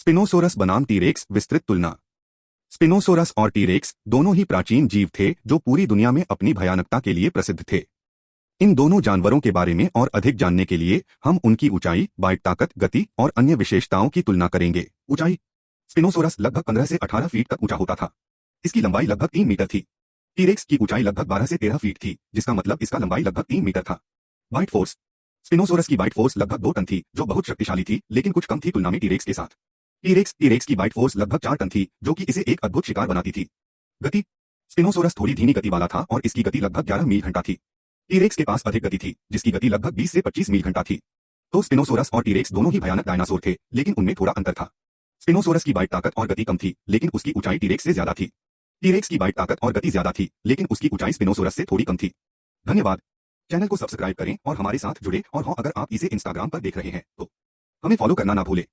स्पिनोसोरस बनाम टीरेक्स विस्तृत तुलना। स्पिनोसोरस और टीरेक्स दोनों ही प्राचीन जीव थे जो पूरी दुनिया में अपनी भयानकता के लिए प्रसिद्ध थे। इन दोनों जानवरों के बारे में और अधिक जानने के लिए हम उनकी ऊंचाई, बाइट ताकत, गति और अन्य विशेषताओं की तुलना करेंगे। ऊंचाई। स्पिनोसोरस लगभग 15 से 18 फीट तक ऊंचा होता था। इसकी लंबाई लगभग 3 मीटर थी। टीरेक्स की ऊंचाई लगभग 12 से 13 फीट थी, जिसका मतलब इसका लंबाई लगभग 3 मीटर था। Bite force. स्पिनोसोरस की बाइट फोर्स लगभग 2 टन थी, जो बहुत शक्तिशाली थी, लेकिन कुछ कम थी तुलना में टीरेक्स के साथ। टीरेक्स की बाइट फोर्स लगभग 4 टन थी, जो कि इसे एक अद्भुत शिकार बनाती थी। गति। स्पिनोसोरस थोड़ी धीमी गति वाला था और इसकी गति लगभग 11 मील घंटा थी। टीरेक्स के पास अधिक गति थी, जिसकी गति लगभग 20 से 25 मील घंटा थी। तो स्पिनोसोरस और टीरेक्स दोनों ही भयानक डायनासोर थे, लेकिन उनमें थोड़ा अंतर था। स्पिनोसोरस की बाइट ताकत और गति कम थी, लेकिन उसकी ऊंचाई टीरेक्स से ज्यादा थी। टीरेक्स की बाइट ताकत और गति ज्यादा थी, लेकिन उसकी ऊंचाई स्पिनोसोरस से थोड़ी कम थी। धन्यवाद। चैनल को सब्सक्राइब करें और हमारे साथ जुड़े, और हाँ, अगर आप इसे इंस्टाग्राम पर देख रहे हैं तो हमें फॉलो करना ना भूलें।